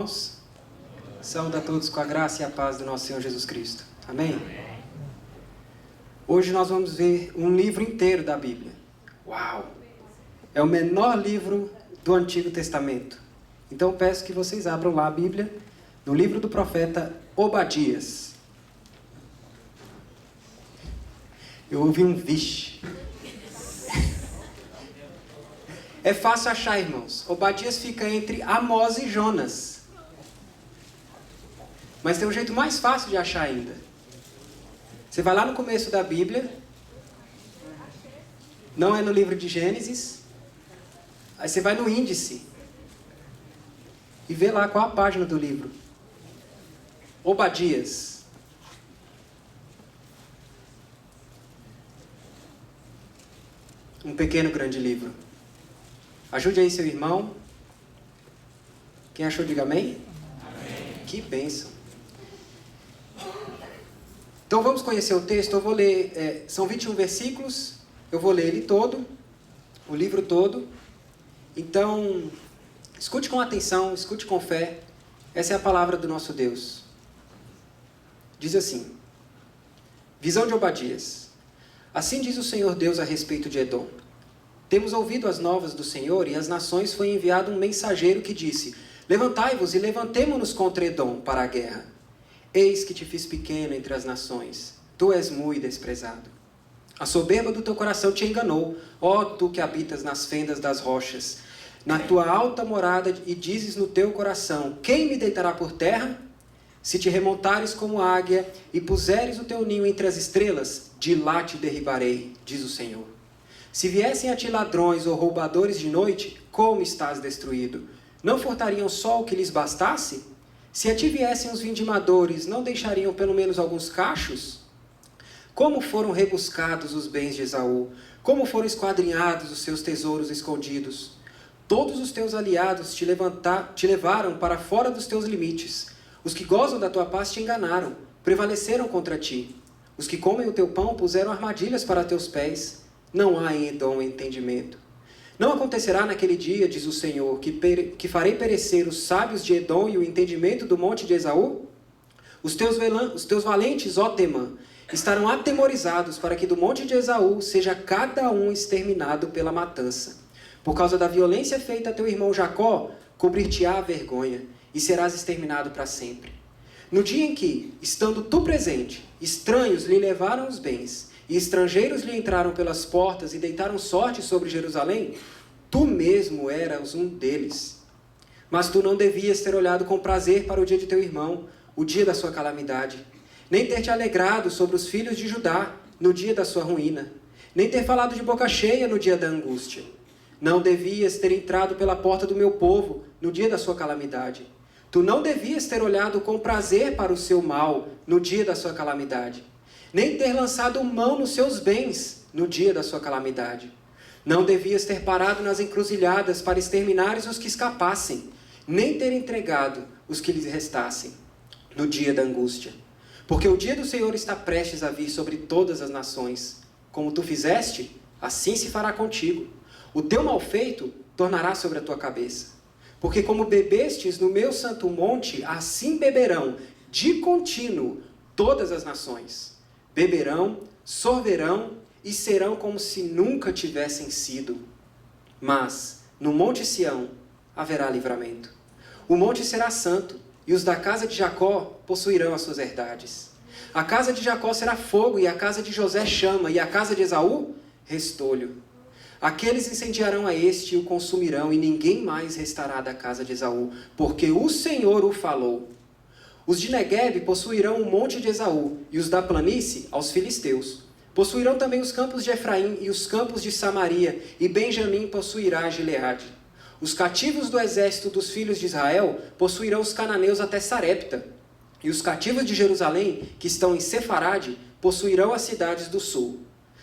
Irmãos, saúde a todos com a graça e a paz do nosso Senhor Jesus Cristo. Amém? Hoje nós vamos ver um livro inteiro da Bíblia. Uau! É o menor livro do Antigo Testamento. Então peço que vocês abram lá a Bíblia, no livro do profeta Obadias. Eu ouvi um vixe. É fácil achar, irmãos. Obadias fica entre Amós e Jonas. Mas tem um jeito mais fácil de achar ainda. Você vai lá no começo da Bíblia. Não é no livro de Gênesis. Aí você vai no índice. E vê lá qual a página do livro. Obadias. Um pequeno grande livro. Ajude aí seu irmão. Quem achou, diga amém. Amém. Que bênção. Então vamos conhecer o texto. Eu vou ler, são 21 versículos. Eu vou ler ele todo, o livro todo. Então, escute com atenção, escute com fé. Essa é a palavra do nosso Deus. Diz assim: Visão de Obadias. Assim diz o Senhor Deus a respeito de Edom. Temos ouvido as novas do Senhor, e às nações foi enviado um mensageiro que disse: Levantai-vos e levantemo-nos contra Edom para a guerra. Eis que te fiz pequeno entre as nações, tu és muito desprezado. A soberba do teu coração te enganou, ó tu que habitas nas fendas das rochas, na tua alta morada, e dizes no teu coração: quem me deitará por terra? Se te remontares como águia e puseres o teu ninho entre as estrelas, de lá te derribarei, diz o Senhor. Se viessem a ti ladrões ou roubadores de noite, como estás destruído? Não furtariam só o que lhes bastasse? Se a ti viessem os vindimadores, não deixariam pelo menos alguns cachos? Como foram rebuscados os bens de Esaú? Como foram esquadrinhados os seus tesouros escondidos? Todos os teus aliados te levaram para fora dos teus limites. Os que gozam da tua paz te enganaram, prevaleceram contra ti. Os que comem o teu pão puseram armadilhas para teus pés. Não há em Edom entendimento. Não acontecerá naquele dia, diz o Senhor, que farei perecer os sábios de Edom e o entendimento do monte de Esaú? Os teus valentes, ó Temã, estarão atemorizados para que do monte de Esaú seja cada um exterminado pela matança. Por causa da violência feita a teu irmão Jacó, cobrir-te-á a vergonha, e serás exterminado para sempre. No dia em que, estando tu presente, estranhos lhe levaram os bens, e estrangeiros lhe entraram pelas portas e deitaram sorte sobre Jerusalém, tu mesmo eras um deles. Mas tu não devias ter olhado com prazer para o dia de teu irmão, o dia da sua calamidade, nem ter te alegrado sobre os filhos de Judá, no dia da sua ruína, nem ter falado de boca cheia no dia da angústia. Não devias ter entrado pela porta do meu povo, no dia da sua calamidade. Tu não devias ter olhado com prazer para o seu mal, no dia da sua calamidade, nem ter lançado mão nos seus bens no dia da sua calamidade. Não devias ter parado nas encruzilhadas para exterminares os que escapassem, nem ter entregado os que lhes restassem no dia da angústia. Porque o dia do Senhor está prestes a vir sobre todas as nações. Como tu fizeste, assim se fará contigo. O teu mal feito tornará sobre a tua cabeça. Porque como bebestes no meu santo monte, assim beberão de contínuo todas as nações. Beberão, sorverão e serão como se nunca tivessem sido. Mas no monte Sião haverá livramento. O monte será santo, e os da casa de Jacó possuirão as suas herdades. A casa de Jacó será fogo, e a casa de José chama, e a casa de Esaú restolho. Aqueles incendiarão a este e o consumirão, e ninguém mais restará da casa de Esaú, porque o Senhor o falou. Os de Neguebe possuirão o monte de Esaú, e os da planície aos filisteus. Possuirão também os campos de Efraim e os campos de Samaria, e Benjamim possuirá Gileade. Os cativos do exército dos filhos de Israel possuirão os cananeus até Sarepta. E os cativos de Jerusalém, que estão em Sefarade, possuirão as cidades do sul.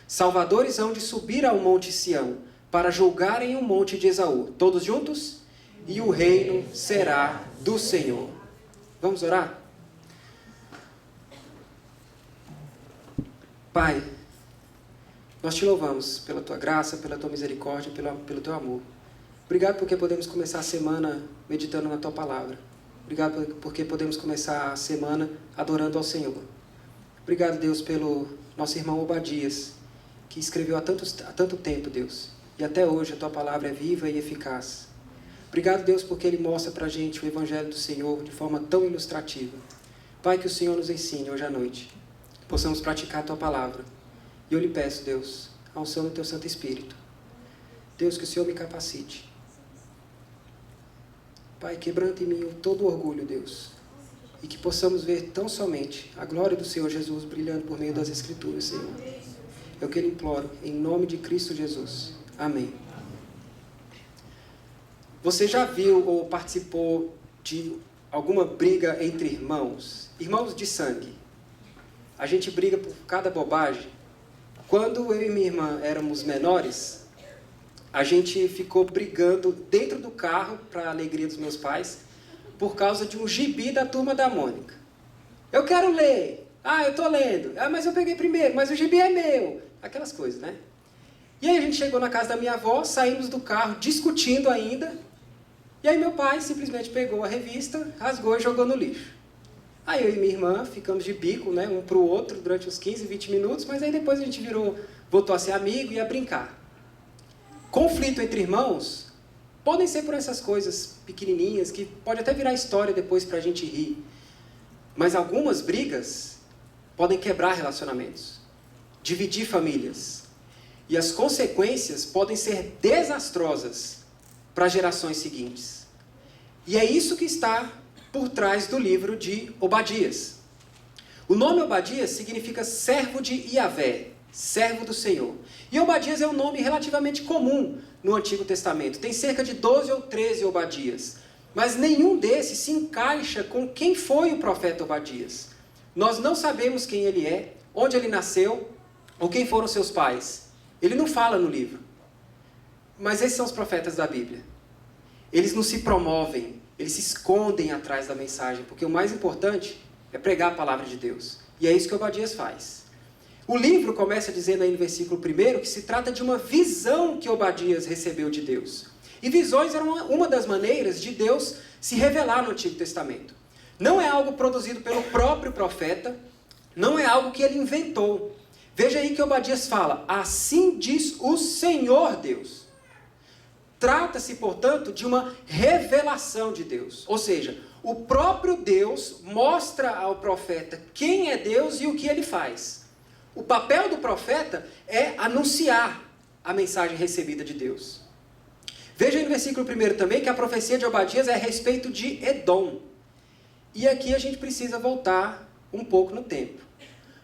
Salvadores hão de subir ao monte Sião, para julgarem o monte de Esaú. Todos juntos? E o reino será do Senhor. Vamos orar? Pai, nós te louvamos pela tua graça, pela tua misericórdia, pelo teu amor. Obrigado porque podemos começar a semana meditando na tua palavra. Obrigado porque podemos começar a semana adorando ao Senhor. Obrigado, Deus, pelo nosso irmão Obadias, que escreveu há tanto tempo, Deus. E até hoje a Tua palavra é viva e eficaz. Obrigado, Deus, porque Ele mostra para a gente o Evangelho do Senhor de forma tão ilustrativa. Pai, que o Senhor nos ensine hoje à noite, que possamos praticar a Tua palavra. E eu lhe peço, Deus, a unção do Teu Santo Espírito. Deus, que o Senhor me capacite. Pai, quebranta em mim todo o orgulho, Deus. E que possamos ver tão somente a glória do Senhor Jesus brilhando por meio das Escrituras, Senhor. É o que eu imploro, em nome de Cristo Jesus. Amém. Você já viu ou participou de alguma briga entre irmãos? Irmãos de sangue. A gente briga por cada bobagem. Quando eu e minha irmã éramos menores, a gente ficou brigando dentro do carro, para a alegria dos meus pais, por causa de um gibi da Turma da Mônica. Eu quero ler. Eu estou lendo. Mas eu peguei primeiro, mas o gibi é meu. Aquelas coisas, né? E aí a gente chegou na casa da minha avó, saímos do carro discutindo ainda, e aí meu pai simplesmente pegou a revista, rasgou e jogou no lixo. Aí eu e minha irmã ficamos de bico, né, um para o outro durante uns 15, 20 minutos, mas aí depois a gente voltou a ser amigo e a brincar. Conflito entre irmãos podem ser por essas coisas pequenininhas, que pode até virar história depois para a gente rir. Mas algumas brigas podem quebrar relacionamentos, dividir famílias. E as consequências podem ser desastrosas para as gerações seguintes. E é isso que está por trás do livro de Obadias. O nome Obadias significa servo de Iavé, servo do Senhor. E Obadias é um nome relativamente comum no Antigo Testamento. Tem cerca de 12 ou 13 Obadias. Mas nenhum desses se encaixa com quem foi o profeta Obadias. Nós não sabemos quem ele é, onde ele nasceu, ou quem foram seus pais. Ele não fala no livro. Mas esses são os profetas da Bíblia. Eles não se promovem, eles se escondem atrás da mensagem, porque o mais importante é pregar a palavra de Deus. E é isso que Obadias faz. O livro começa dizendo aí no versículo 1 que se trata de uma visão que Obadias recebeu de Deus. E visões eram uma das maneiras de Deus se revelar no Antigo Testamento. Não é algo produzido pelo próprio profeta, não é algo que ele inventou. Veja aí que Obadias fala, assim diz o Senhor Deus. Trata-se, portanto, de uma revelação de Deus. Ou seja, o próprio Deus mostra ao profeta quem é Deus e o que ele faz. O papel do profeta é anunciar a mensagem recebida de Deus. Veja aí no versículo 1 também que a profecia de Obadias é a respeito de Edom. E aqui a gente precisa voltar um pouco no tempo.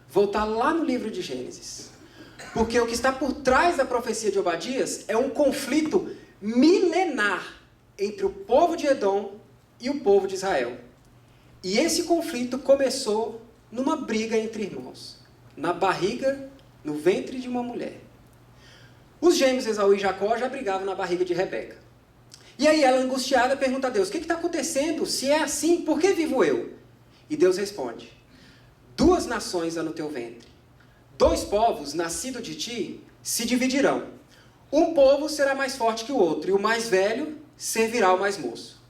Voltar lá no livro de Gênesis. Porque o que está por trás da profecia de Obadias é um conflito milenar entre o povo de Edom e o povo de Israel. E esse conflito começou numa briga entre irmãos. Na barriga, no ventre de uma mulher. Os gêmeos Esaú e Jacó já brigavam na barriga de Rebeca. E aí ela, angustiada, pergunta a Deus, o que está acontecendo? Se é assim, por que vivo eu? E Deus responde, 2 nações há no teu ventre. 2 povos, nascidos de ti, se dividirão. Um povo será mais forte que o outro, e o mais velho servirá ao mais moço.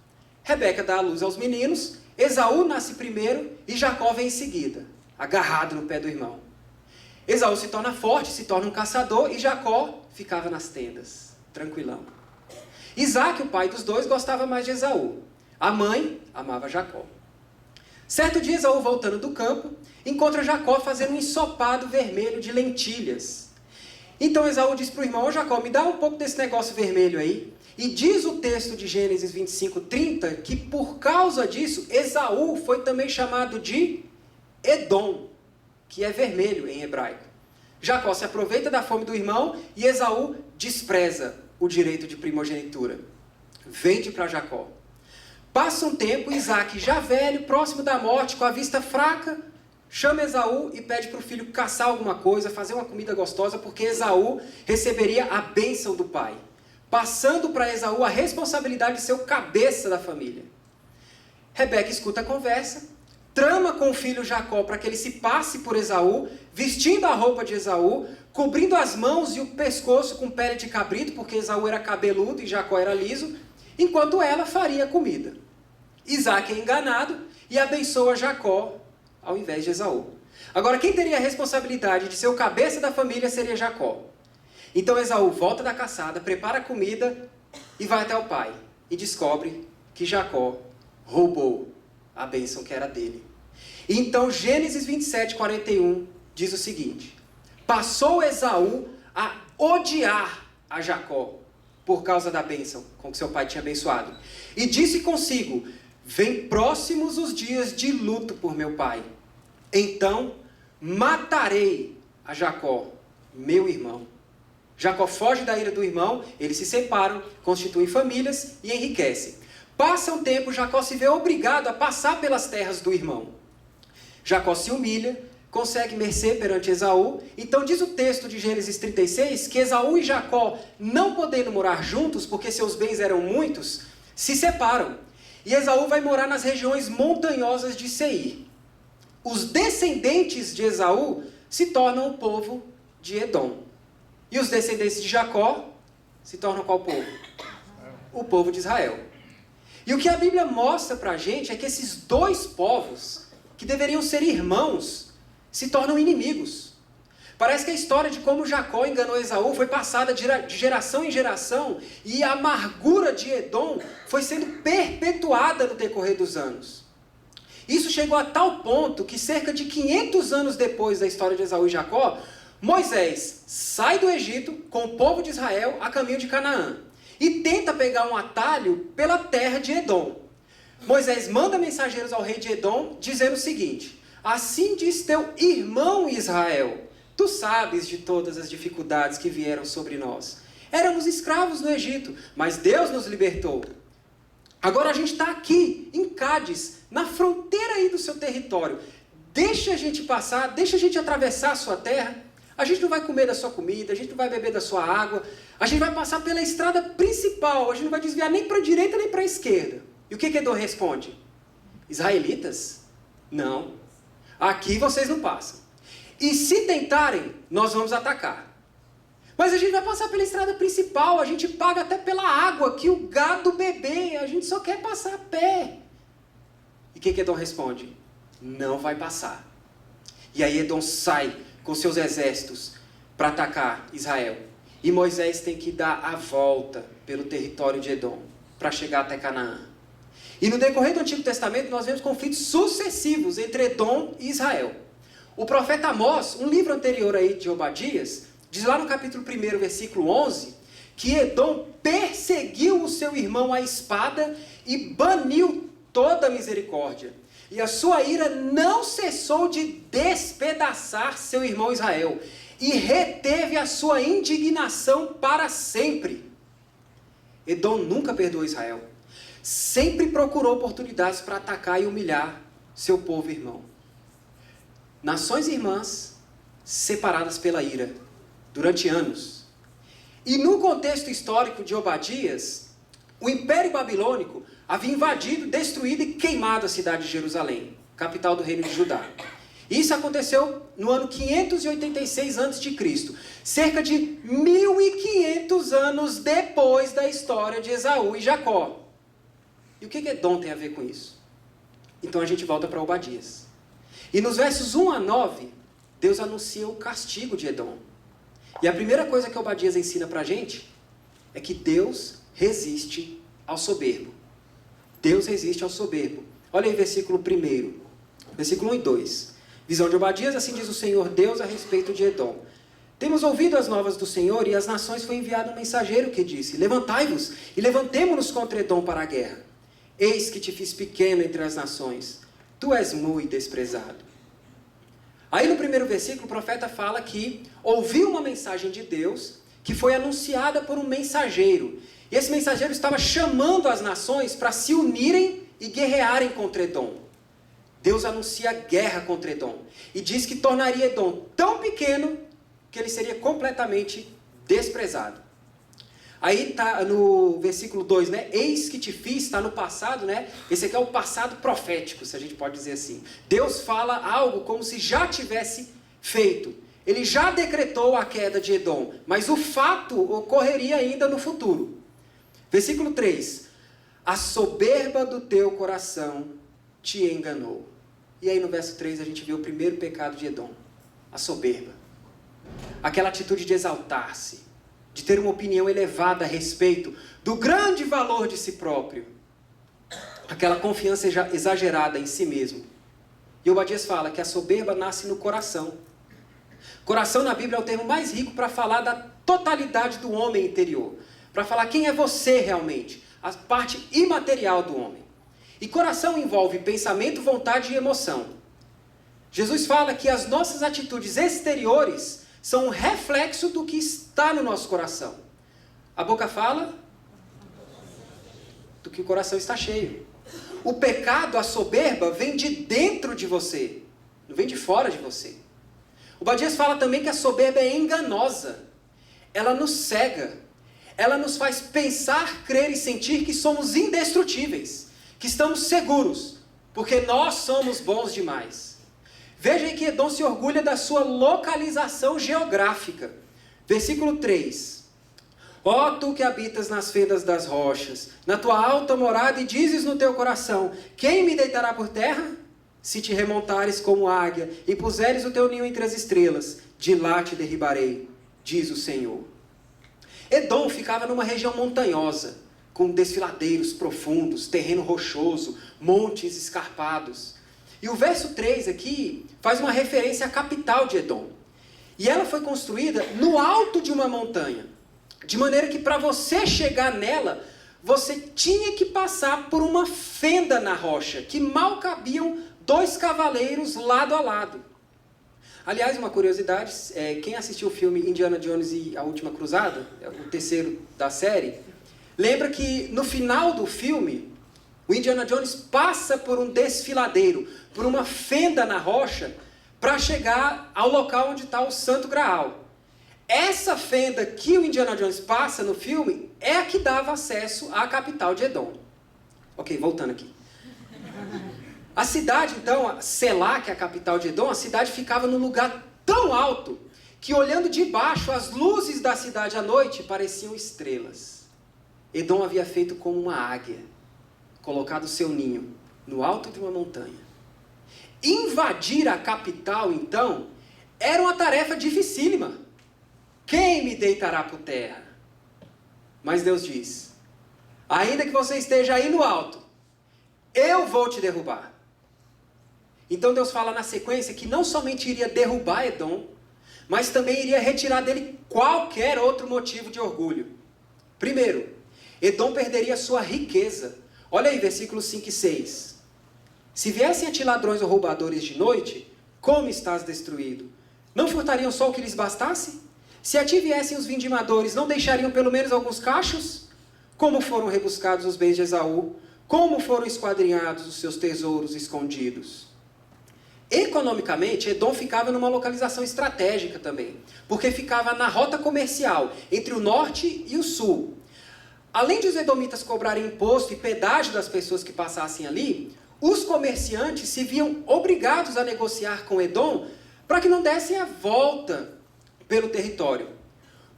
Rebeca dá à luz aos meninos, Esaú nasce primeiro e Jacó vem em seguida, agarrado no pé do irmão. Esaú se torna forte, se torna um caçador, e Jacó ficava nas tendas, tranquilão. Isaac, o pai dos dois, gostava mais de Esaú. A mãe amava Jacó. Certo dia, Esaú, voltando do campo, encontra Jacó fazendo um ensopado vermelho de lentilhas. Então Esaú diz para o irmão, Jacó, me dá um pouco desse negócio vermelho aí. E diz o texto de Gênesis 25, 30, que por causa disso, Esaú foi também chamado de Edom, que é vermelho em hebraico. Jacó se aproveita da fome do irmão e Esaú despreza o direito de primogenitura. Vende para Jacó. Passa um tempo, Isaac, já velho, próximo da morte, com a vista fraca, chama Esaú e pede para o filho caçar alguma coisa, fazer uma comida gostosa, porque Esaú receberia a bênção do pai, passando para Esaú a responsabilidade de ser o cabeça da família. Rebeca escuta a conversa, trama com o filho Jacó para que ele se passe por Esaú, vestindo a roupa de Esaú, cobrindo as mãos e o pescoço com pele de cabrito, porque Esaú era cabeludo e Jacó era liso, enquanto ela faria a comida. Isaac é enganado e abençoa Jacó ao invés de Esaú. Agora, quem teria a responsabilidade de ser o cabeça da família seria Jacó. Então Esaú volta da caçada, prepara a comida e vai até o pai. E descobre que Jacó roubou a bênção que era dele. Então Gênesis 27, 41 diz o seguinte: passou Esaú a odiar a Jacó por causa da bênção com que seu pai tinha abençoado. E disse consigo: vem próximos os dias de luto por meu pai. Então matarei a Jacó, meu irmão. Jacó foge da ira do irmão, eles se separam, constituem famílias e enriquecem. Passa um tempo, Jacó se vê obrigado a passar pelas terras do irmão. Jacó se humilha, consegue mercê perante Esaú. Então diz o texto de Gênesis 36 que Esaú e Jacó, não podendo morar juntos, porque seus bens eram muitos, se separam. E Esaú vai morar nas regiões montanhosas de Seir. Os descendentes de Esaú se tornam o povo de Edom. E os descendentes de Jacó se tornam qual povo? O povo de Israel. E o que a Bíblia mostra para a gente é que esses dois povos, que deveriam ser irmãos, se tornam inimigos. Parece que a história de como Jacó enganou Esaú foi passada de geração em geração, e a amargura de Edom foi sendo perpetuada no decorrer dos anos. Isso chegou a tal ponto que cerca de 500 anos depois da história de Esaú e Jacó, Moisés sai do Egito com o povo de Israel a caminho de Canaã e tenta pegar um atalho pela terra de Edom. Moisés manda mensageiros ao rei de Edom dizendo o seguinte: assim diz teu irmão Israel, tu sabes de todas as dificuldades que vieram sobre nós. Éramos escravos no Egito, mas Deus nos libertou. Agora a gente está aqui, em Cádiz, na fronteira aí do seu território. Deixa a gente passar, deixa a gente atravessar a sua terra. A gente não vai comer da sua comida, a gente não vai beber da sua água. A gente vai passar pela estrada principal, a gente não vai desviar nem para a direita nem para a esquerda. E o que Edom responde? Israelitas? Não. Aqui vocês não passam. E se tentarem, nós vamos atacar. Mas a gente vai passar pela estrada principal, a gente paga até pela água que o gado bebê, a gente só quer passar a pé. E o que Edom responde? Não vai passar. E aí Edom sai com seus exércitos para atacar Israel. E Moisés tem que dar a volta pelo território de Edom para chegar até Canaã. E no decorrer do Antigo Testamento nós vemos conflitos sucessivos entre Edom e Israel. O profeta Amós, um livro anterior aí de Obadias, diz lá no capítulo 1, versículo 11, que Edom perseguiu o seu irmão à espada e baniu toda a misericórdia. E a sua ira não cessou de despedaçar seu irmão Israel, e reteve a sua indignação para sempre. Edom nunca perdoou Israel. Sempre procurou oportunidades para atacar e humilhar seu povo irmão. Nações irmãs separadas pela ira durante anos. E no contexto histórico de Obadias, o Império Babilônico havia invadido, destruído e queimado a cidade de Jerusalém, capital do reino de Judá. Isso aconteceu no ano 586 a.C., cerca de 1.500 anos depois da história de Esaú e Jacó. E o que Edom tem a ver com isso? Então a gente volta para Obadias. E nos versos 1 a 9, Deus anuncia o castigo de Edom. E a primeira coisa que Obadias ensina para a gente é que Deus resiste ao soberbo. Deus resiste ao soberbo. Olha aí versículo 1, versículo 1 e 2. Visão de Obadias: assim diz o Senhor Deus a respeito de Edom. Temos ouvido as novas do Senhor, e às nações foi enviado um mensageiro que disse: levantai-vos e levantemo-nos contra Edom para a guerra. Eis que te fiz pequeno entre as nações, tu és muito desprezado. Aí no primeiro versículo o profeta fala que ouviu uma mensagem de Deus que foi anunciada por um mensageiro. E esse mensageiro estava chamando as nações para se unirem e guerrearem contra Edom. Deus anuncia guerra contra Edom e diz que tornaria Edom tão pequeno que ele seria completamente desprezado. Aí está no versículo 2, né? Eis que te fiz, está no passado, né? Esse aqui é o passado profético, se a gente pode dizer assim. Deus fala algo como se já tivesse feito. Ele já decretou a queda de Edom, mas o fato ocorreria ainda no futuro. Versículo 3. a soberba do teu coração te enganou. E aí no verso 3 a gente vê o primeiro pecado de Edom, a soberba. Aquela atitude de exaltar-se, de ter uma opinião elevada a respeito do grande valor de si próprio. Aquela confiança exagerada em si mesmo. E Obadias fala que a soberba nasce no coração. Coração na Bíblia é o termo mais rico para falar da totalidade do homem interior. Para falar quem é você realmente. A parte imaterial do homem. E coração envolve pensamento, vontade e emoção. Jesus fala que as nossas atitudes exteriores são um reflexo do que está no nosso coração. A boca fala do que o coração está cheio. O pecado, a soberba, vem de dentro de você, não vem de fora de você. O Obadias fala também que a soberba é enganosa. Ela nos cega. Ela nos faz pensar, crer e sentir que somos indestrutíveis, que estamos seguros, porque nós somos bons demais. Veja aí que Edom se orgulha da sua localização geográfica. Versículo 3. Ó tu que habitas nas fendas das rochas, na tua alta morada, e dizes no teu coração, quem me deitará por terra? Se te remontares como águia, e puseres o teu ninho entre as estrelas, de lá te derribarei, diz o Senhor. Edom ficava numa região montanhosa, com desfiladeiros profundos, terreno rochoso, montes escarpados. E o verso 3 aqui faz uma referência à capital de Edom. E ela foi construída no alto de uma montanha. De maneira que para você chegar nela, você tinha que passar por uma fenda na rocha, que mal cabiam 2 cavaleiros lado a lado. Aliás, uma curiosidade, quem assistiu o filme Indiana Jones e a Última Cruzada, o terceiro da série, lembra que no final do filme, o Indiana Jones passa por um desfiladeiro, por uma fenda na rocha, para chegar ao local onde está o Santo Graal. Essa fenda que o Indiana Jones passa no filme é a que dava acesso à capital de Edom. Ok, voltando aqui. A cidade, então, Selá, que é a capital de Edom, a cidade ficava num lugar tão alto que, olhando de baixo, as luzes da cidade à noite pareciam estrelas. Edom havia feito como uma águia, colocado seu ninho no alto de uma montanha. Invadir a capital, então, era uma tarefa dificílima. Quem me deitará por terra? Mas Deus diz, ainda que você esteja aí no alto, eu vou te derrubar. Então Deus fala na sequência que não somente iria derrubar Edom, mas também iria retirar dele qualquer outro motivo de orgulho. Primeiro, Edom perderia sua riqueza. Olha aí, versículos 5 e 6. Se viessem a ti ladrões ou roubadores de noite, como estás destruído? Não furtariam só o que lhes bastasse? Se a ti viessem os vindimadores, não deixariam pelo menos alguns cachos? Como foram rebuscados os bens de Esaú? Como foram esquadrinhados os seus tesouros escondidos? Economicamente, Edom ficava numa localização estratégica também, porque ficava na rota comercial entre o norte e o sul. Além de os edomitas cobrarem imposto e pedágio das pessoas que passassem ali, os comerciantes se viam obrigados a negociar com Edom para que não dessem a volta pelo território.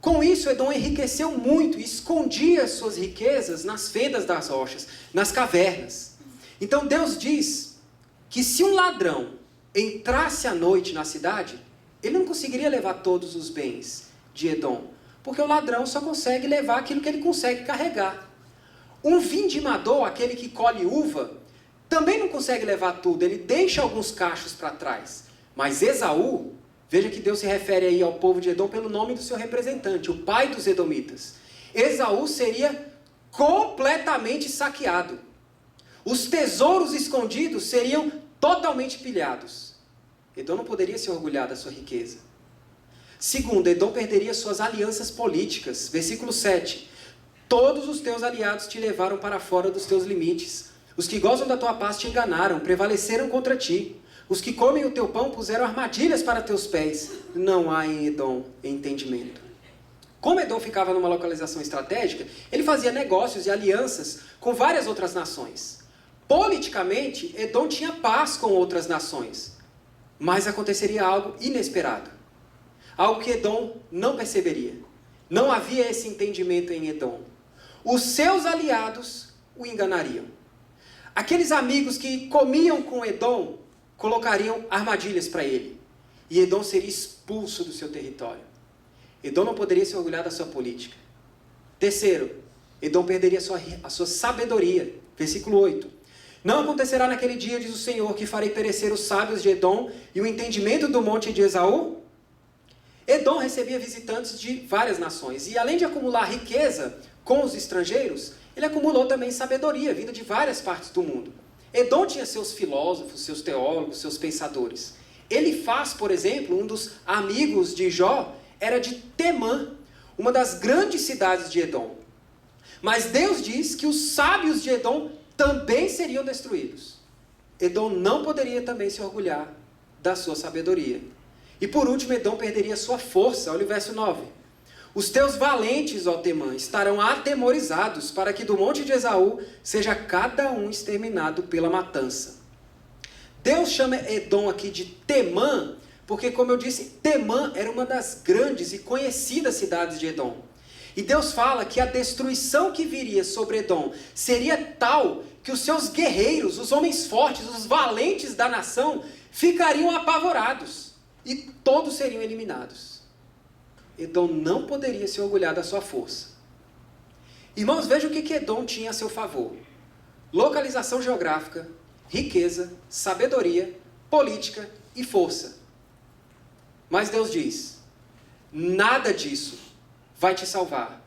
Com isso, Edom enriqueceu muito e escondia suas riquezas nas fendas das rochas, nas cavernas. Então Deus diz que se um ladrão entrasse à noite na cidade, ele não conseguiria levar todos os bens de Edom, porque o ladrão só consegue levar aquilo que ele consegue carregar. Um vindimador, aquele que colhe uva, também não consegue levar tudo, ele deixa alguns cachos para trás. Mas Esaú, veja que Deus se refere aí ao povo de Edom pelo nome do seu representante, o pai dos edomitas. Esaú seria completamente saqueado. Os tesouros escondidos seriam totalmente pilhados. Edom não poderia se orgulhar da sua riqueza. Segundo, Edom perderia suas alianças políticas. Versículo 7. Todos os teus aliados te levaram para fora dos teus limites. Os que gozam da tua paz te enganaram, prevaleceram contra ti. Os que comem o teu pão puseram armadilhas para teus pés. Não há em Edom entendimento. Como Edom ficava numa localização estratégica, ele fazia negócios e alianças com várias outras nações. Politicamente, Edom tinha paz com outras nações. Mas aconteceria algo inesperado. Algo que Edom não perceberia. Não havia esse entendimento em Edom. Os seus aliados o enganariam. Aqueles amigos que comiam com Edom colocariam armadilhas para ele. E Edom seria expulso do seu território. Edom não poderia se orgulhar da sua política. Terceiro, Edom perderia a sua sabedoria. Versículo 8. Não acontecerá naquele dia, diz o Senhor, que farei perecer os sábios de Edom e o entendimento do monte de Esaú? Edom recebia visitantes de várias nações. E além de acumular riqueza com os estrangeiros, ele acumulou também sabedoria, vinda de várias partes do mundo. Edom tinha seus filósofos, seus teólogos, seus pensadores. Elifaz, por exemplo, um dos amigos de Jó, era de Temã, uma das grandes cidades de Edom. Mas Deus diz que os sábios de Edom também seriam destruídos. Edom não poderia também se orgulhar da sua sabedoria. E por último, Edom perderia sua força. Olha o verso 9. Os teus valentes, ó Temã, estarão atemorizados, para que do monte de Esaú seja cada um exterminado pela matança. Deus chama Edom aqui de Temã, porque, como eu disse, Temã era uma das grandes e conhecidas cidades de Edom. E Deus fala que a destruição que viria sobre Edom seria tal que os seus guerreiros, os homens fortes, os valentes da nação, ficariam apavorados e todos seriam eliminados. Edom não poderia se orgulhar da sua força. Irmãos, vejam o que Edom tinha a seu favor: localização geográfica, riqueza, sabedoria, política e força. Mas Deus diz: nada disso vai te salvar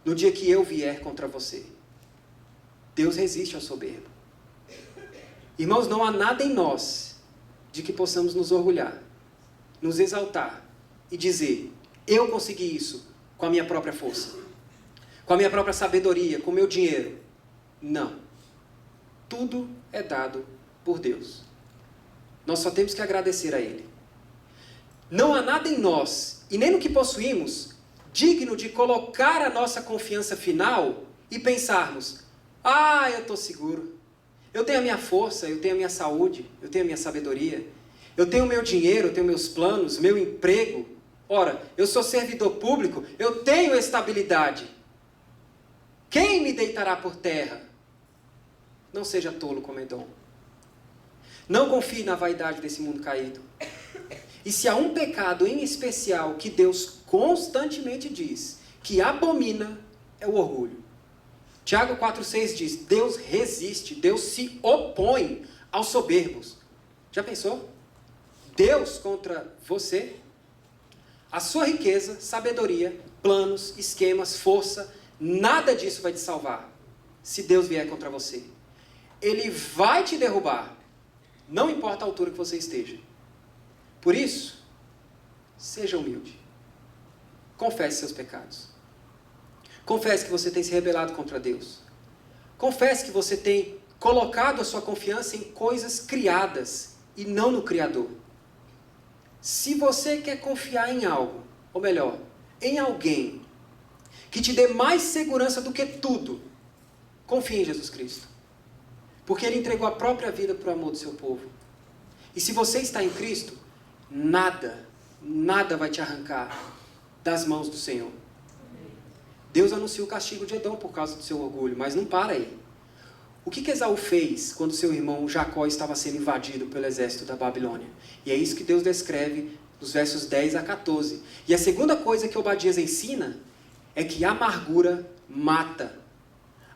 no dia que eu vier contra você. Deus resiste ao soberbo. Irmãos, não há nada em nós de que possamos nos orgulhar, nos exaltar e dizer: eu consegui isso com a minha própria força, com a minha própria sabedoria, com o meu dinheiro. Não. Tudo é dado por Deus. Nós só temos que agradecer a Ele. Não há nada em nós, e nem no que possuímos, digno de colocar a nossa confiança final e pensarmos: eu estou seguro, eu tenho a minha força, eu tenho a minha saúde, eu tenho a minha sabedoria, eu tenho o meu dinheiro, eu tenho meus planos, meu emprego, ora, eu sou servidor público, eu tenho estabilidade. Quem me deitará por terra? Não seja tolo como Edom. Não confie na vaidade desse mundo caído. E se há um pecado em especial que Deus constantemente diz que abomina, é o orgulho. Tiago 4,6 diz: Deus resiste, Deus se opõe aos soberbos. Já pensou? Deus contra você? A sua riqueza, sabedoria, planos, esquemas, força, nada disso vai te salvar se Deus vier contra você. Ele vai te derrubar, não importa a altura que você esteja. Por isso, seja humilde. Confesse seus pecados. Confesse que você tem se rebelado contra Deus. Confesse que você tem colocado a sua confiança em coisas criadas e não no Criador. Se você quer confiar em algo, ou melhor, em alguém que te dê mais segurança do que tudo, confie em Jesus Cristo. Porque Ele entregou a própria vida por amor do seu povo. E se você está em Cristo, nada vai te arrancar das mãos do Senhor. Deus anuncia o castigo de Edom por causa do seu orgulho, mas não para aí. O que Esaú fez quando seu irmão Jacó estava sendo invadido pelo exército da Babilônia? E é isso que Deus descreve nos versos 10 a 14. E a segunda coisa que Obadias ensina é que amargura mata.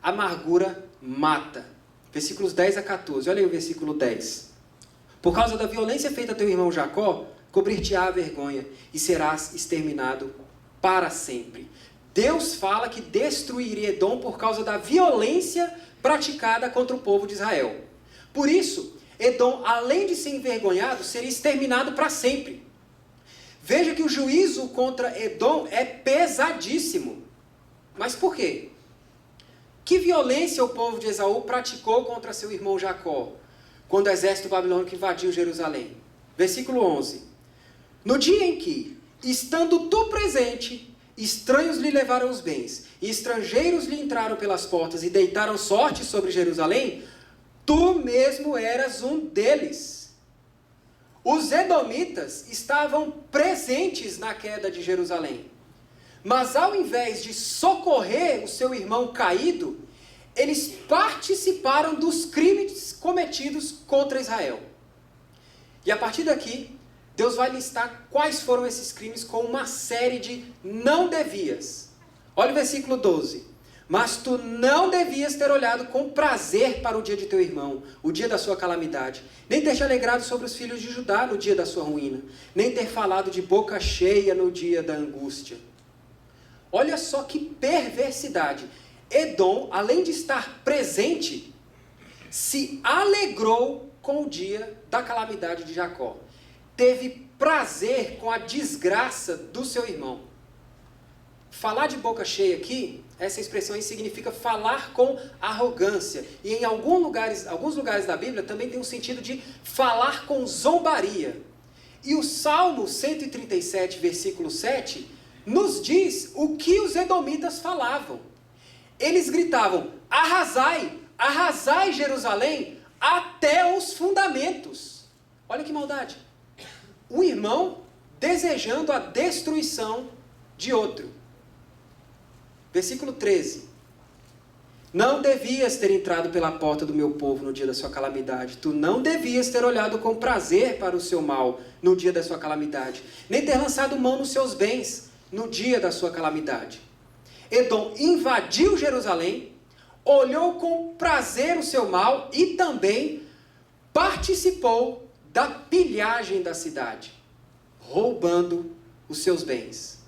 Amargura mata. Versículos 10 a 14. Olha aí o versículo 10. Por causa da violência feita a teu irmão Jacó, cobrir-te-á a vergonha e serás exterminado para sempre. Deus fala que destruiria Edom por causa da violência praticada contra o povo de Israel. Por isso, Edom, além de ser envergonhado, seria exterminado para sempre. Veja que o juízo contra Edom é pesadíssimo. Mas por quê? Que violência o povo de Esaú praticou contra seu irmão Jacó, quando o exército babilônico invadiu Jerusalém? Versículo 11. No dia em que, estando tu presente, estranhos lhe levaram os bens, e estrangeiros lhe entraram pelas portas e deitaram sorte sobre Jerusalém, tu mesmo eras um deles. Os edomitas estavam presentes na queda de Jerusalém. Mas ao invés de socorrer o seu irmão caído, eles participaram dos crimes cometidos contra Israel. E a partir daqui, Deus vai listar quais foram esses crimes com uma série de não devias. Olha o versículo 12. Mas tu não devias ter olhado com prazer para o dia de teu irmão, o dia da sua calamidade, nem ter te alegrado sobre os filhos de Judá no dia da sua ruína, nem ter falado de boca cheia no dia da angústia. Olha só que perversidade. Edom, além de estar presente, se alegrou com o dia da calamidade de Jacó. Teve prazer com a desgraça do seu irmão. Falar de boca cheia aqui, essa expressão aí significa falar com arrogância. E em alguns lugares da Bíblia também tem um sentido de falar com zombaria. E o Salmo 137, versículo 7, nos diz o que os edomitas falavam. Eles gritavam: arrasai, arrasai Jerusalém até os fundamentos. Olha que maldade. Um irmão desejando a destruição de outro. Versículo 13. Não devias ter entrado pela porta do meu povo no dia da sua calamidade. Tu não devias ter olhado com prazer para o seu mal no dia da sua calamidade, nem ter lançado mão nos seus bens no dia da sua calamidade. Edom invadiu Jerusalém, olhou com prazer o seu mal e também participou da pilhagem da cidade, roubando os seus bens.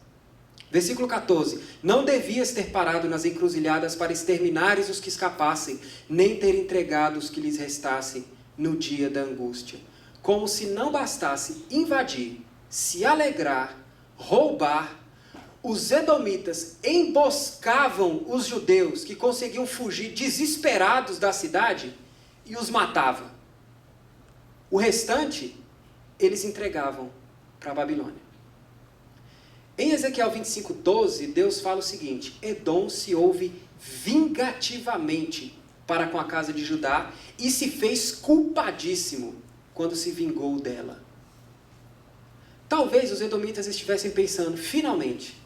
Versículo 14. Não devias ter parado nas encruzilhadas para exterminares os que escapassem, nem ter entregado os que lhes restassem no dia da angústia. Como se não bastasse invadir, se alegrar, roubar, os edomitas emboscavam os judeus que conseguiam fugir desesperados da cidade e os matavam. O restante, eles entregavam para a Babilônia. Em Ezequiel 25:12, Deus fala o seguinte: Edom se houve vingativamente para com a casa de Judá e se fez culpadíssimo quando se vingou dela. Talvez os edomitas estivessem pensando: finalmente,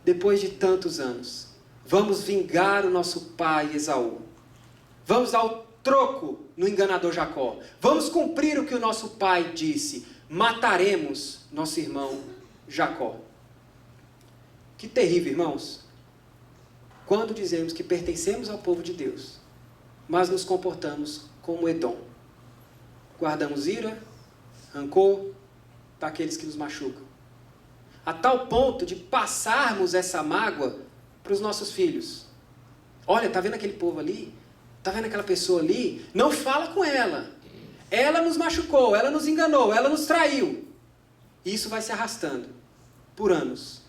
depois de tantos anos, vamos vingar o nosso pai Esaú. Vamos dar o troco no enganador Jacó. Vamos cumprir o que o nosso pai disse. Mataremos nosso irmão Jacó. Que terrível, irmãos, quando dizemos que pertencemos ao povo de Deus, mas nos comportamos como Edom. Guardamos ira, rancor daqueles que nos machucam, a tal ponto de passarmos essa mágoa para os nossos filhos. Olha, está vendo aquele povo ali? Está vendo aquela pessoa ali? Não fala com ela. Ela nos machucou, ela nos enganou, ela nos traiu. Isso vai se arrastando por anos.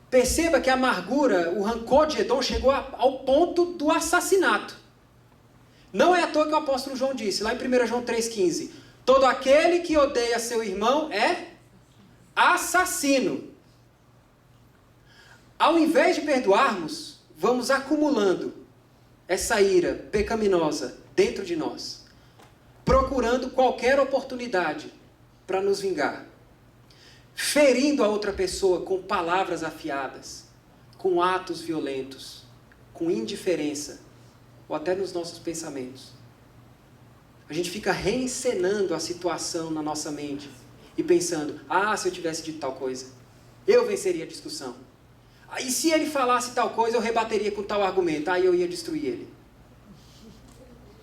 Perceba que a amargura, o rancor de Edom chegou ao ponto do assassinato. Não é à toa que o apóstolo João disse, lá em 1 João 3,15, todo aquele que odeia seu irmão é assassino. Ao invés de perdoarmos, vamos acumulando essa ira pecaminosa dentro de nós, procurando qualquer oportunidade para nos vingar. Ferindo a outra pessoa com palavras afiadas, com atos violentos, com indiferença, ou até nos nossos pensamentos. A gente fica reencenando a situação na nossa mente e pensando: se eu tivesse dito tal coisa, eu venceria a discussão. E se ele falasse tal coisa, eu rebateria com tal argumento, aí eu ia destruir ele.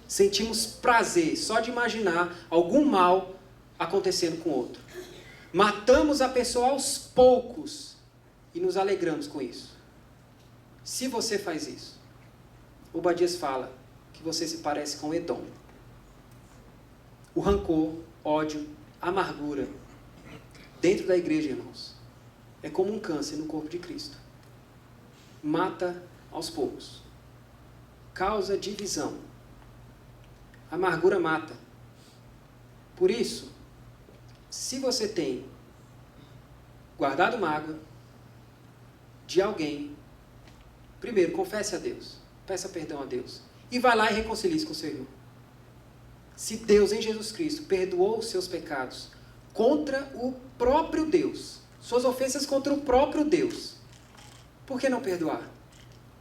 Sentimos prazer só de imaginar algum mal acontecendo com o outro. Matamos a pessoa aos poucos e nos alegramos com isso. Se você faz isso, Obadias fala que você se parece com Edom. O rancor, ódio, amargura, dentro da igreja, irmãos, é como um câncer no corpo de Cristo. Mata aos poucos. Causa divisão. Amargura mata. Por isso, se você tem guardado mágoa de alguém, primeiro, confesse a Deus. Peça perdão a Deus. E vai lá e reconcilie-se com seu irmão. Se Deus, em Jesus Cristo, perdoou os seus pecados contra o próprio Deus, suas ofensas contra o próprio Deus, por que não perdoar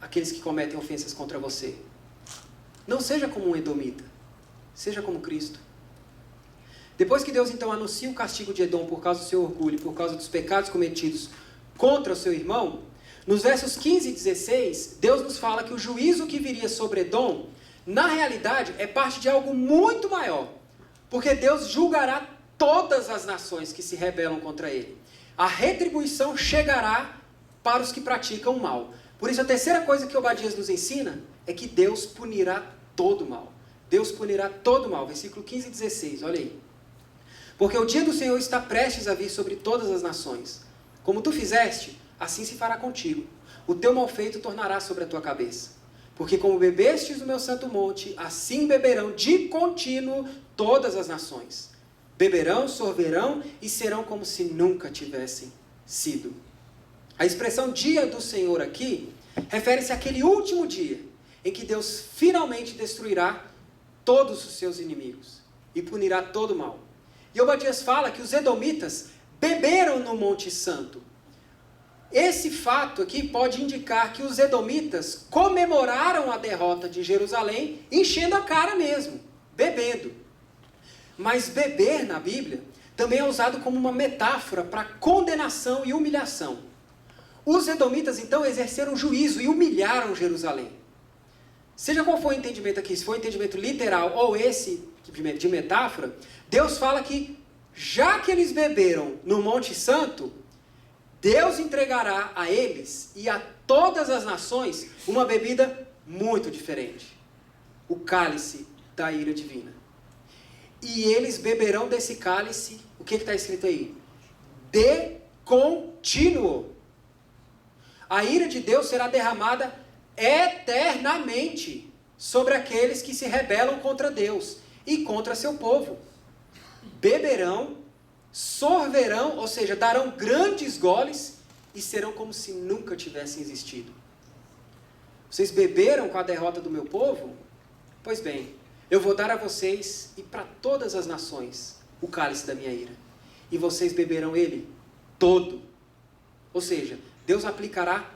aqueles que cometem ofensas contra você. Não seja como um edomita. Seja como Cristo. Depois que Deus então anuncia o castigo de Edom por causa do seu orgulho, por causa dos pecados cometidos contra o seu irmão, nos versos 15 e 16, Deus nos fala que o juízo que viria sobre Edom, na realidade, é parte de algo muito maior. Porque Deus julgará todas as nações que se rebelam contra ele. A retribuição chegará para os que praticam o mal. Por isso, a terceira coisa que Obadias nos ensina é que Deus punirá todo o mal. Deus punirá todo o mal. Versículo 15 e 16, olha aí. Porque o dia do Senhor está prestes a vir sobre todas as nações. Como tu fizeste, assim se fará contigo. O teu mal feito tornará sobre a tua cabeça. Porque como bebestes no meu santo monte, assim beberão de contínuo todas as nações. Beberão, sorverão e serão como se nunca tivessem sido. A expressão dia do Senhor aqui refere-se àquele último dia em que Deus finalmente destruirá todos os seus inimigos e punirá todo o mal. E Obadias fala que os edomitas beberam no Monte Santo. Esse fato aqui pode indicar que os edomitas comemoraram a derrota de Jerusalém enchendo a cara mesmo, bebendo. Mas beber na Bíblia também é usado como uma metáfora para condenação e humilhação. Os edomitas então exerceram juízo e humilharam Jerusalém. Seja qual for o entendimento aqui, se for um entendimento literal ou esse de metáfora, Deus fala que já que eles beberam no Monte Santo, Deus entregará a eles e a todas as nações uma bebida muito diferente. O cálice da ira divina. E eles beberão desse cálice, o que está escrito aí? De contínuo. A ira de Deus será derramada eternamente sobre aqueles que se rebelam contra Deus e contra seu povo. Beberão, sorverão, ou seja, darão grandes goles e serão como se nunca tivessem existido. Vocês beberam com a derrota do meu povo? Pois bem, eu vou dar a vocês e para todas as nações o cálice da minha ira. E vocês beberão ele todo. Ou seja, Deus aplicará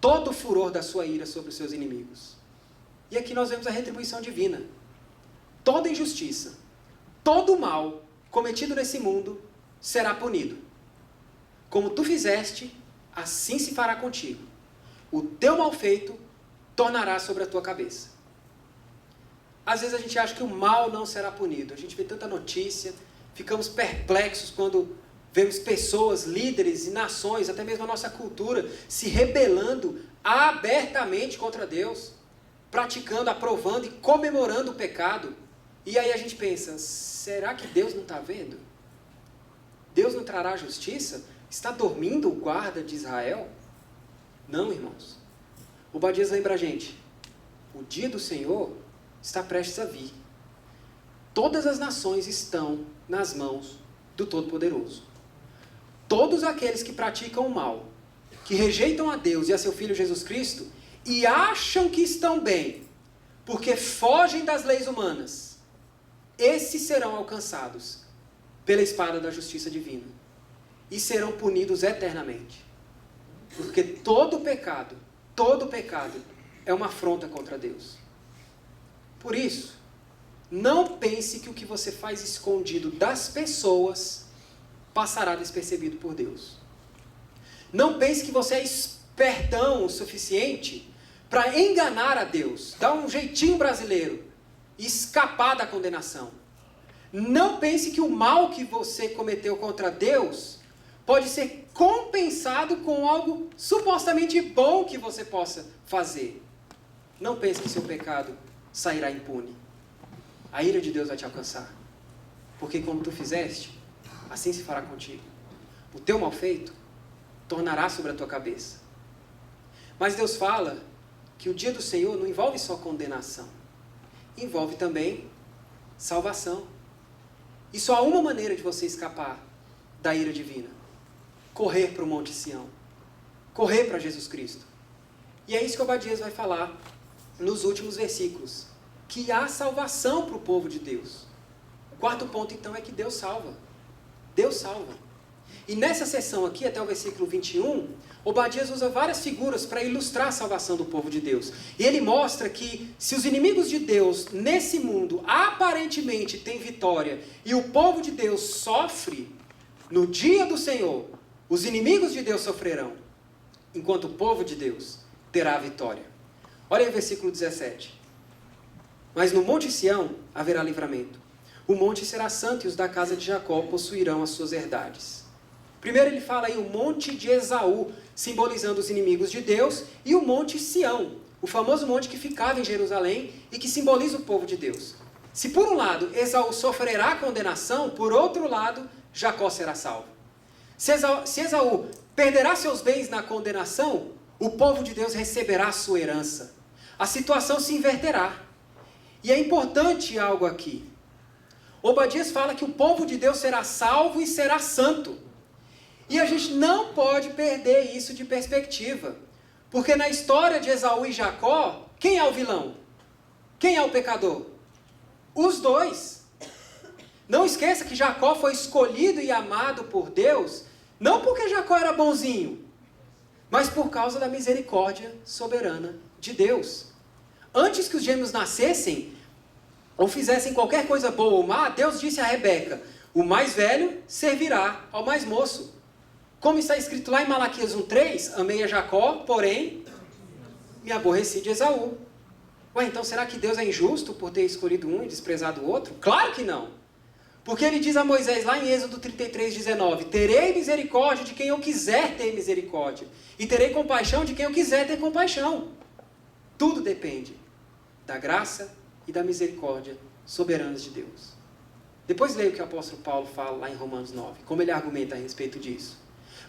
todo o furor da sua ira sobre os seus inimigos. E aqui nós vemos a retribuição divina. Toda injustiça, todo mal cometido nesse mundo será punido. Como tu fizeste, assim se fará contigo. O teu mal feito tornará sobre a tua cabeça. Às vezes a gente acha que o mal não será punido. A gente vê tanta notícia, ficamos perplexos quando vemos pessoas, líderes e nações, até mesmo a nossa cultura, se rebelando abertamente contra Deus, praticando, aprovando e comemorando o pecado. E aí a gente pensa, será que Deus não está vendo? Deus não trará justiça? Está dormindo o guarda de Israel? Não, irmãos. Obadias lembra a gente, o dia do Senhor está prestes a vir. Todas as nações estão nas mãos do Todo-Poderoso. Todos aqueles que praticam o mal, que rejeitam a Deus e a seu Filho Jesus Cristo, e acham que estão bem, porque fogem das leis humanas, esses serão alcançados pela espada da justiça divina e serão punidos eternamente. Porque todo pecado é uma afronta contra Deus. Por isso, não pense que o que você faz escondido das pessoas passará despercebido por Deus. Não pense que você é espertão o suficiente para enganar a Deus, dar um jeitinho brasileiro e escapar da condenação. Não pense que o mal que você cometeu contra Deus pode ser compensado com algo supostamente bom que você possa fazer. Não pense que seu pecado sairá impune. A ira de Deus vai te alcançar. Porque como tu fizeste, assim se fará contigo. O teu mal feito tornará sobre a tua cabeça. Mas Deus fala que o dia do Senhor não envolve só condenação. Envolve também salvação. E só há uma maneira de você escapar da ira divina. Correr para o Monte Sião. Correr para Jesus Cristo. E é isso que Obadias vai falar nos últimos versículos. Que há salvação para o povo de Deus. O quarto ponto, então, é que Deus salva. Deus salva. E nessa seção aqui, até o versículo 21, Obadias usa várias figuras para ilustrar a salvação do povo de Deus. E ele mostra que se os inimigos de Deus nesse mundo aparentemente têm vitória e o povo de Deus sofre, no dia do Senhor, os inimigos de Deus sofrerão, enquanto o povo de Deus terá a vitória. Olha aí o versículo 17. Mas no monte Sião haverá livramento. O monte será santo e os da casa de Jacó possuirão as suas herdades. Primeiro ele fala aí o monte de Esaú, simbolizando os inimigos de Deus, e o monte Sião, o famoso monte que ficava em Jerusalém e que simboliza o povo de Deus. Se por um lado Esaú sofrerá condenação, por outro lado Jacó será salvo. Se Esaú perderá seus bens na condenação, o povo de Deus receberá a sua herança. A situação se inverterá. E é importante algo aqui. Obadias fala que o povo de Deus será salvo e será santo. E a gente não pode perder isso de perspectiva. Porque na história de Esaú e Jacó, quem é o vilão? Quem é o pecador? Os dois. Não esqueça que Jacó foi escolhido e amado por Deus, não porque Jacó era bonzinho, mas por causa da misericórdia soberana de Deus. Antes que os gêmeos nascessem, ou fizessem qualquer coisa boa ou má, Deus disse a Rebeca, o mais velho servirá ao mais moço. Como está escrito lá em Malaquias 1,3, amei a Jacó, porém, me aborreci de Esaú. Ué, então será que Deus é injusto por ter escolhido um e desprezado o outro? Claro que não. Porque ele diz a Moisés lá em Êxodo 33,19, terei misericórdia de quem eu quiser ter misericórdia, e terei compaixão de quem eu quiser ter compaixão. Tudo depende da graça e da misericórdia soberanas de Deus. Depois leia o que o apóstolo Paulo fala lá em Romanos 9, como ele argumenta a respeito disso.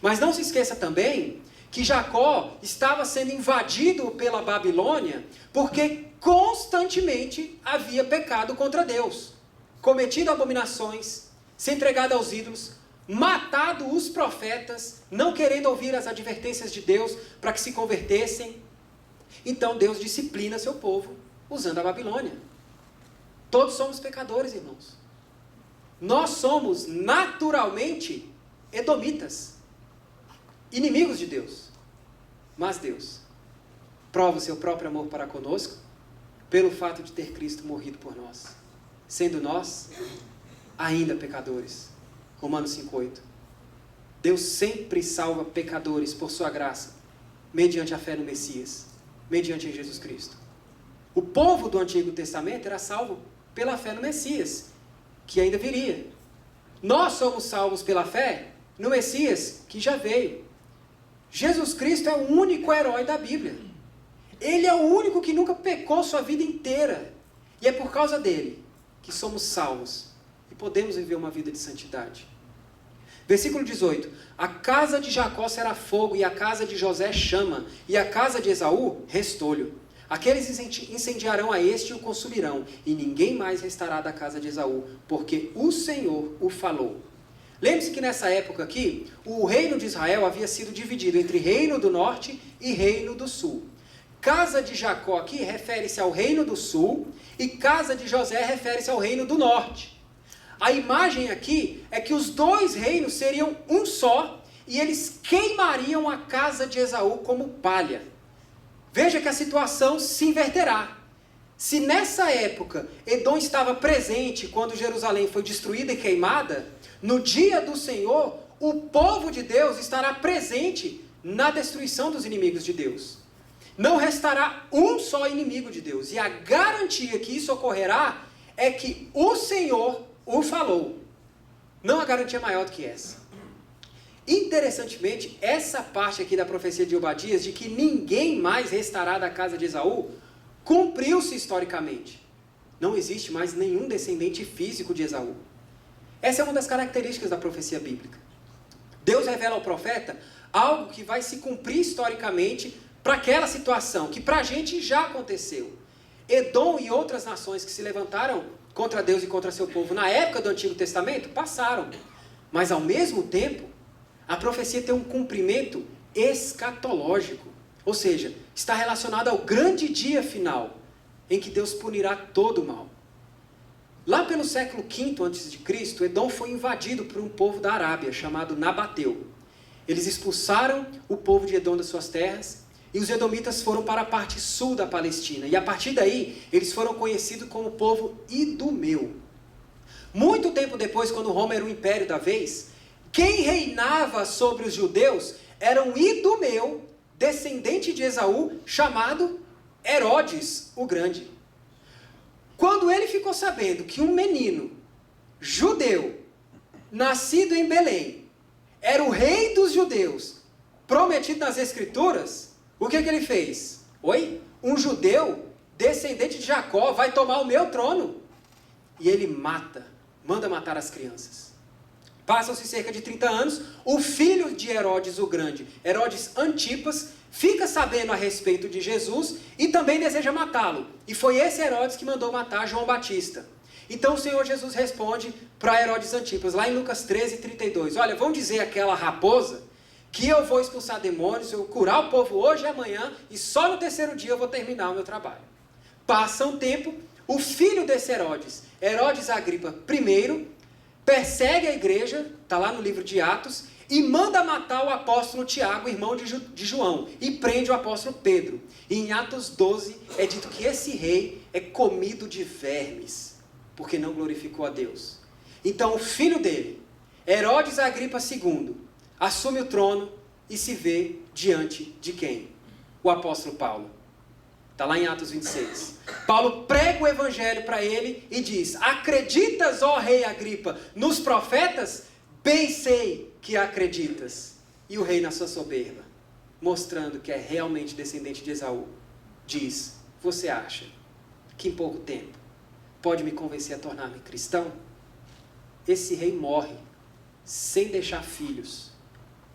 Mas não se esqueça também que Jacó estava sendo invadido pela Babilônia porque constantemente havia pecado contra Deus, cometido abominações, se entregado aos ídolos, matado os profetas, não querendo ouvir as advertências de Deus para que se convertessem. Então Deus disciplina seu povo usando a Babilônia. Todos somos pecadores, irmãos. Nós somos naturalmente edomitas, inimigos de Deus. Mas Deus prova o seu próprio amor para conosco pelo fato de ter Cristo morrido por nós, sendo nós ainda pecadores. Romanos 5,8. Deus sempre salva pecadores por sua graça, mediante a fé no Messias, mediante em Jesus Cristo. O povo do Antigo Testamento era salvo pela fé no Messias, que ainda viria. Nós somos salvos pela fé no Messias, que já veio. Jesus Cristo é o único herói da Bíblia. Ele é o único que nunca pecou sua vida inteira. E é por causa dele que somos salvos e podemos viver uma vida de santidade. Versículo 18. A casa de Jacó será fogo, e a casa de José chama, e a casa de Esaú restolho. Aqueles incendiarão a este e o consumirão, e ninguém mais restará da casa de Esaú, porque o Senhor o falou. Lembre-se que nessa época aqui, o reino de Israel havia sido dividido entre reino do norte e reino do sul. Casa de Jacó aqui refere-se ao reino do sul, e casa de José refere-se ao reino do norte. A imagem aqui é que os dois reinos seriam um só, e eles queimariam a casa de Esaú como palha. Veja que a situação se inverterá. Se nessa época Edom estava presente quando Jerusalém foi destruída e queimada, no dia do Senhor, o povo de Deus estará presente na destruição dos inimigos de Deus. Não restará um só inimigo de Deus. E a garantia que isso ocorrerá é que o Senhor o falou. Não há garantia maior do que essa. Interessantemente, essa parte aqui da profecia de Obadias, de que ninguém mais restará da casa de Esaú, cumpriu-se historicamente. Não existe mais nenhum descendente físico de Esaú. Essa é uma das características da profecia bíblica. Deus revela ao profeta algo que vai se cumprir historicamente para aquela situação, que para a gente já aconteceu. Edom e outras nações que se levantaram contra Deus e contra seu povo na época do Antigo Testamento, passaram. Mas ao mesmo tempo, a profecia tem um cumprimento escatológico. Ou seja, está relacionado ao grande dia final, em que Deus punirá todo o mal. Lá pelo século V a.C., Edom foi invadido por um povo da Arábia chamado Nabateu. Eles expulsaram o povo de Edom das suas terras e os edomitas foram para a parte sul da Palestina. E a partir daí, eles foram conhecidos como povo idumeu. Muito tempo depois, quando Roma era o império da vez, quem reinava sobre os judeus era um idumeu, descendente de Esaú, chamado Herodes o Grande. Quando ele ficou sabendo que um menino judeu, nascido em Belém, era o rei dos judeus, prometido nas escrituras, o que ele fez? Um judeu, descendente de Jacó, vai tomar o meu trono. E ele manda matar as crianças. Passam-se cerca de 30 anos, o filho de Herodes o Grande, Herodes Antipas, fica sabendo a respeito de Jesus e também deseja matá-lo. E foi esse Herodes que mandou matar João Batista. Então o Senhor Jesus responde para Herodes Antipas, lá em Lucas 13:32. Olha, vão dizer àquela raposa que eu vou expulsar demônios, eu vou curar o povo hoje e amanhã, e só no terceiro dia eu vou terminar o meu trabalho. Passa um tempo, o filho desse Herodes, Herodes Agripa I, persegue a igreja, está lá no livro de Atos, e manda matar o apóstolo Tiago, irmão de João, e prende o apóstolo Pedro. E em Atos 12 é dito que esse rei é comido de vermes, porque não glorificou a Deus. Então o filho dele, Herodes Agripa II, assume o trono e se vê diante de quem? O apóstolo Paulo. Está lá em Atos 26. Paulo prega o evangelho para ele e diz: acreditas, ó rei Agripa, nos profetas? Bem sei que acreditas. E o rei, na sua soberba, mostrando que é realmente descendente de Esaú, diz: você acha que em pouco tempo pode me convencer a tornar-me cristão? Esse rei morre sem deixar filhos.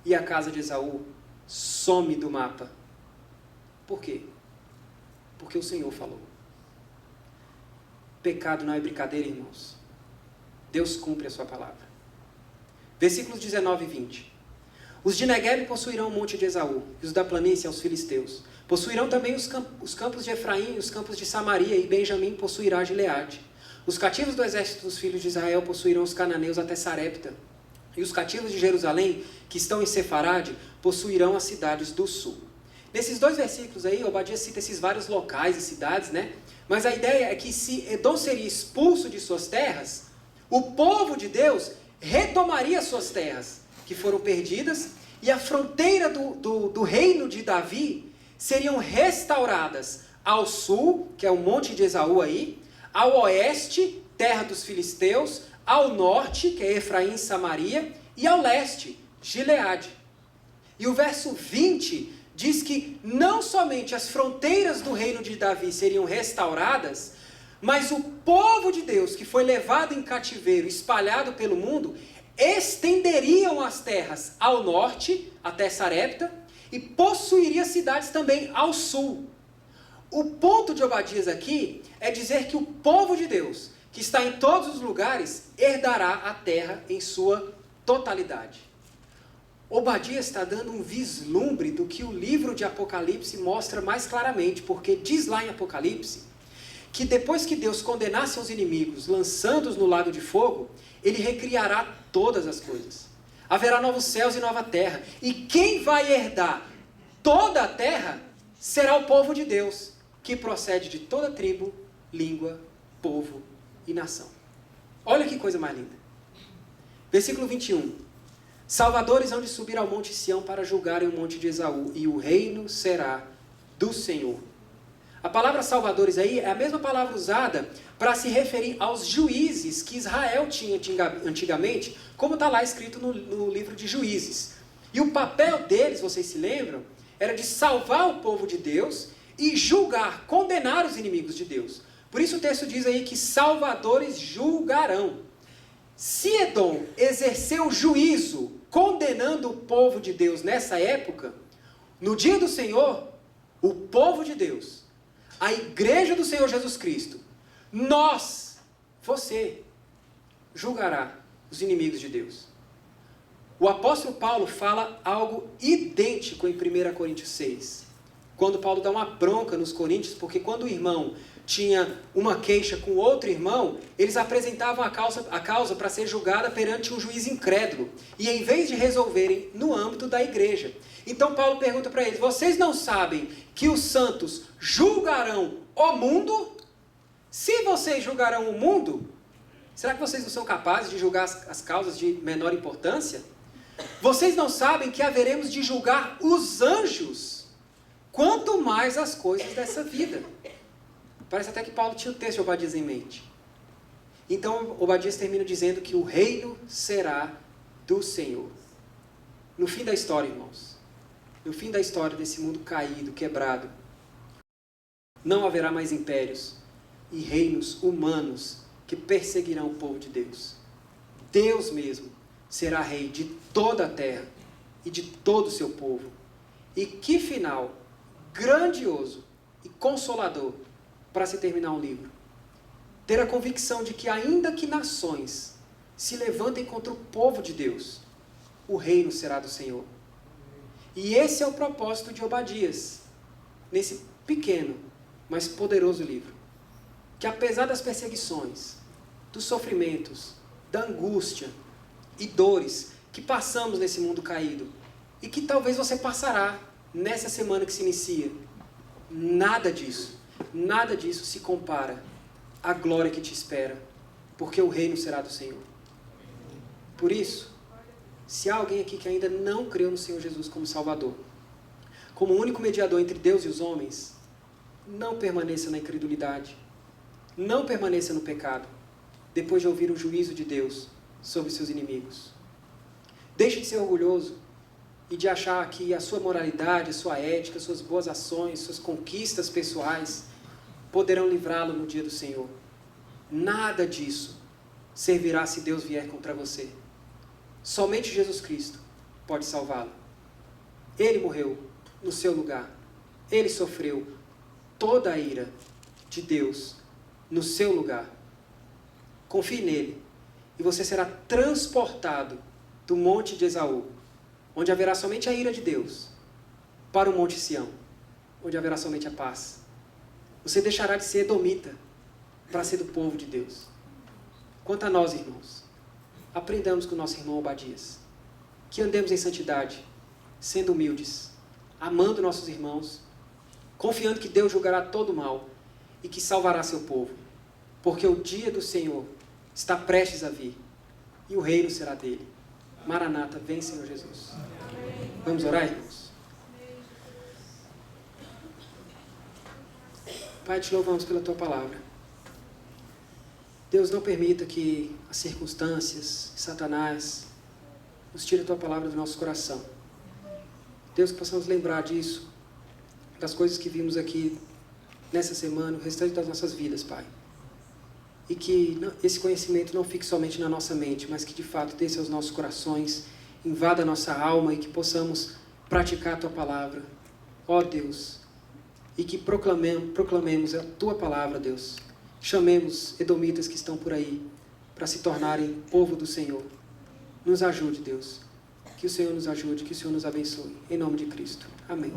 E a casa de Esaú some do mapa. Por quê? Porque o Senhor falou. Pecado não é brincadeira, irmãos. Deus cumpre a sua palavra. Versículos 19 e 20. Os de Negueb possuirão o monte de Esaú, e os da planície aos filisteus. Possuirão também os campos de Efraim, e os campos de Samaria, e Benjamim possuirá Gileade. Os cativos do exército dos filhos de Israel possuirão os cananeus até Sarepta. E os cativos de Jerusalém, que estão em Sefarade, possuirão as cidades do sul. Nesses dois versículos aí, Obadias cita esses vários locais e cidades, né? Mas a ideia é que se Edom seria expulso de suas terras, o povo de Deus retomaria suas terras, que foram perdidas, e a fronteira do reino de Davi seriam restauradas ao sul, que é o monte de Esaú aí, ao oeste, terra dos filisteus, ao norte, que é Efraim e Samaria, e ao leste, Gileade. E o verso 20 diz que não somente as fronteiras do reino de Davi seriam restauradas, mas o povo de Deus, que foi levado em cativeiro, espalhado pelo mundo, estenderiam as terras ao norte, até Sarepta, e possuiria cidades também ao sul. O ponto de Obadias aqui é dizer que o povo de Deus, que está em todos os lugares, herdará a terra em sua totalidade. Obadias está dando um vislumbre do que o livro de Apocalipse mostra mais claramente, porque diz lá em Apocalipse que depois que Deus condenasse seus inimigos, lançando-os no lago de fogo, ele recriará todas as coisas. Haverá novos céus e nova terra, e quem vai herdar toda a terra será o povo de Deus, que procede de toda tribo, língua, povo e nação. Olha que coisa mais linda. Versículo 21. Salvadores hão de subir ao monte Sião para julgarem o monte de Esaú, e o reino será do Senhor. A palavra salvadores aí é a mesma palavra usada para se referir aos juízes que Israel tinha antigamente, como está lá escrito no livro de Juízes. E o papel deles, vocês se lembram, era de salvar o povo de Deus e julgar, condenar os inimigos de Deus. Por isso o texto diz aí que salvadores julgarão. Se Edom exerceu juízo condenando o povo de Deus nessa época, no dia do Senhor, o povo de Deus, a igreja do Senhor Jesus Cristo, você, julgará os inimigos de Deus. O apóstolo Paulo fala algo idêntico em 1 Coríntios 6. Quando Paulo dá uma bronca nos coríntios, porque quando o irmão tinha uma queixa com outro irmão, eles apresentavam a causa para ser julgada perante um juiz incrédulo. E em vez de resolverem no âmbito da igreja. Então Paulo pergunta para eles, vocês não sabem que os santos julgarão o mundo? Se vocês julgarão o mundo, será que vocês não são capazes de julgar as causas de menor importância? Vocês não sabem que haveremos de julgar os anjos, quanto mais as coisas dessa vida. Parece até que Paulo tinha o texto de Obadias em mente. Então, Obadias termina dizendo que o reino será do Senhor. No fim da história, irmãos, no fim da história desse mundo caído, quebrado, não haverá mais impérios e reinos humanos que perseguirão o povo de Deus. Deus mesmo será rei de toda a terra e de todo o seu povo. E que final grandioso e consolador para se terminar um livro. Ter a convicção de que ainda que nações se levantem contra o povo de Deus, o reino será do Senhor. E esse é o propósito de Obadias, nesse pequeno, mas poderoso livro. Que apesar das perseguições, dos sofrimentos, da angústia e dores que passamos nesse mundo caído, e que talvez você passará nessa semana que se inicia, nada disso se compara à glória que te espera, porque o reino será do Senhor. Por isso, se há alguém aqui que ainda não creu no Senhor Jesus como Salvador, como o único mediador entre Deus e os homens, não permaneça na incredulidade, não permaneça no pecado, depois de ouvir o juízo de Deus sobre seus inimigos. Deixe de ser orgulhoso e de achar que a sua moralidade, a sua ética, suas boas ações, suas conquistas pessoais poderão livrá-lo no dia do Senhor. Nada disso servirá se Deus vier contra você. Somente Jesus Cristo pode salvá-lo. Ele morreu no seu lugar. Ele sofreu toda a ira de Deus no seu lugar. Confie nele e você será transportado do monte de Esaú, onde haverá somente a ira de Deus, para o monte Sião, onde haverá somente a paz. Você deixará de ser edomita para ser do povo de Deus. Quanto a nós, irmãos, aprendamos com o nosso irmão Obadias, que andemos em santidade, sendo humildes, amando nossos irmãos, confiando que Deus julgará todo o mal e que salvará seu povo, porque o dia do Senhor está prestes a vir e o reino será dele. Maranata, vem, Senhor Jesus. Vamos orar, irmãos? Pai, te louvamos pela tua palavra. Deus, não permita que as circunstâncias, Satanás, nos tire a tua palavra do nosso coração. Deus, que possamos lembrar disso, das coisas que vimos aqui nessa semana, o restante das nossas vidas, Pai. E que esse conhecimento não fique somente na nossa mente, mas que de fato desça aos nossos corações, invada a nossa alma e que possamos praticar a tua palavra, ó Deus. E que proclamemos a tua palavra, Deus. Chamemos edomitas que estão por aí para se tornarem povo do Senhor. Nos ajude, Deus. Que o Senhor nos ajude, que o Senhor nos abençoe. Em nome de Cristo. Amém.